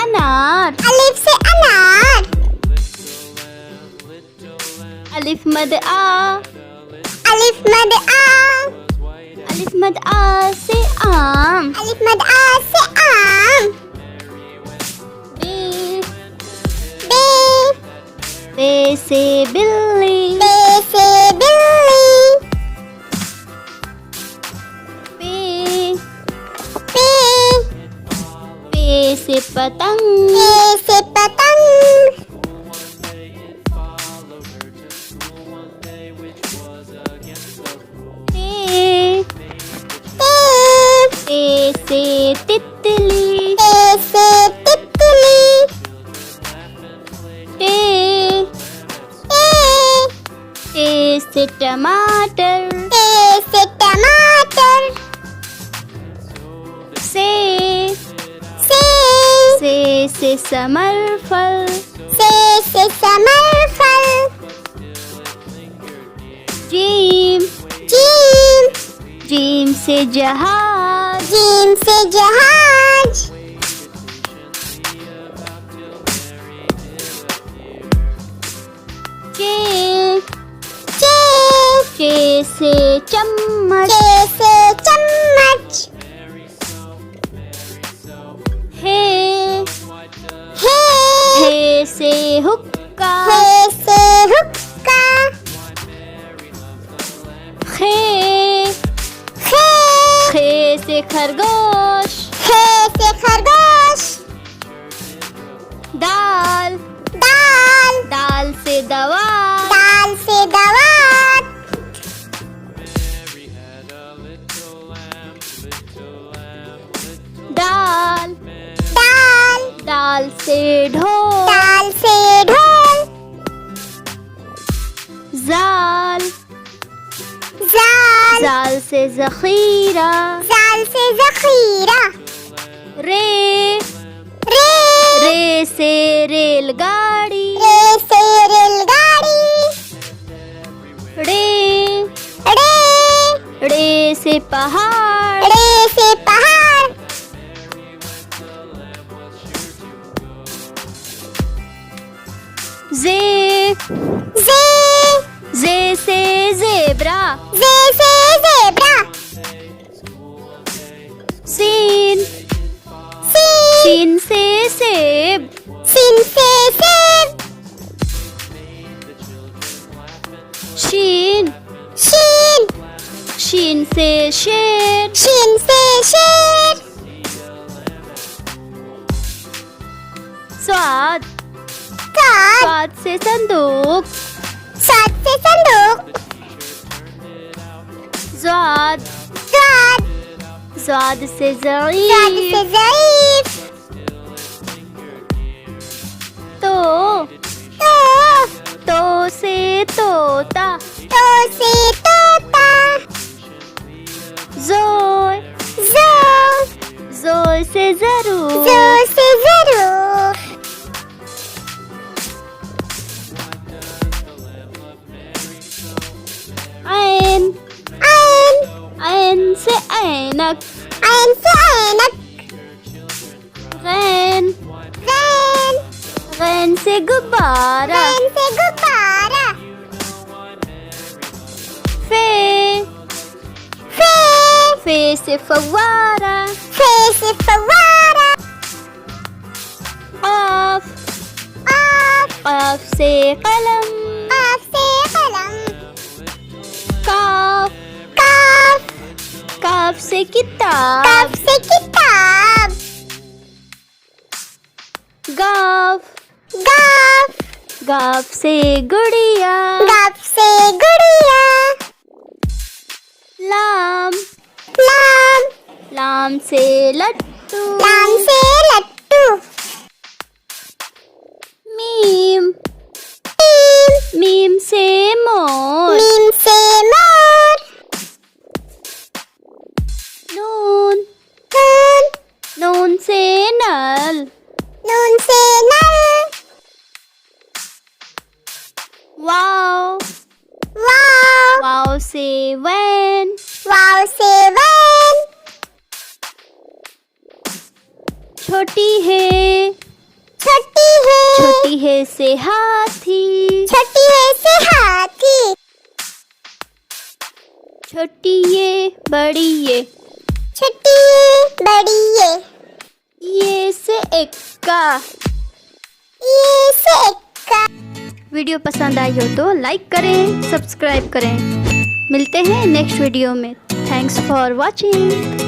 अनार, अलिफ से अनार, अलिफ मद आ, अलिफ मद आ, अलिफ मद आ से आम, अलिफ मद आ से आम, बे, बे, बे से बिल्ली, बे से बिल्ली, पे, पे, पे से पतंग, पे से पतंग, ते, ते, ते से तितली, ते से तितली, टे, ते, टे से टमाटर, ते से टमाटर, से से समर फल, से समरफल, जीम, जीम, जीम से जहाज, जीम से जहाज, चे, चे, चे से चम्मच, चे से चम्मच, हे, हे, हे से हुक्का, हे से हुक्का, खे, खे, खे से खरगोश, खे से खरगोश, दाल, दाल, दाल से दवा, दाल से दवात, दाल, दाल, दाल से ढोल, दाल से ढोल, जाल, जाल, जाल से जखीरा, जाल से जखीरा, रे, रे, रे से रेलगाड़ी, रे से रेलगाड़ी, रे, रे, रे से पहाड़, रे से पहाड़, जे, जे, जे से जेब्रा, जे से जेब्रा, सीन, सीन, सीन से सेब, सीन से सेब, शीन, शीन, शीन से शेर, शीन से शेर, स्वाद, सात, स्वाद से संदूक, सात से संदूक, स्वाद, स्वाद, स्वाद से स्वाद ज़ईफ़, से ज़ईफ़, तो, तो, तो से तोता, तो से तोता, जोय, जो, जोय से जरूर, जो से जरूर, ऐन, ऐन, ऐन से ऐनक, ऐन से ऐनक, गैन, गैन, गैन से गुब्बारा, गैन से गुब्बारा, फे, फे, फे से फव्वारा, फे से फव्वारा, क़ाफ, आफ, क़ाफ से कलम, आफ से कलम, काफ, काफ, काफ से किताब, काफ से किताब, गाफ, गाफ, गाफ से गुड़िया, गाफ से गुड़िया, लाम, लाम, लाम से लट्टू, लाम से लट्टू, मीम, मीम, मीम से मोर, मीम से मोर, नून, नून, नून से नल, नून से नल, वाव, वाव, वाव से वैन, वाव से वैन, छोटी है, छोटी है, छोटी है से हाथी, छोटी है से हाथी, छोटी ये बड़ी ये, छोटी ये बड़ी ये से एक्का। ये से एक्का। वीडियो पसंद आई हो तो लाइक करें, सब्सक्राइब करें। मिलते हैं नेक्स्ट वीडियो में। Thanks for watching.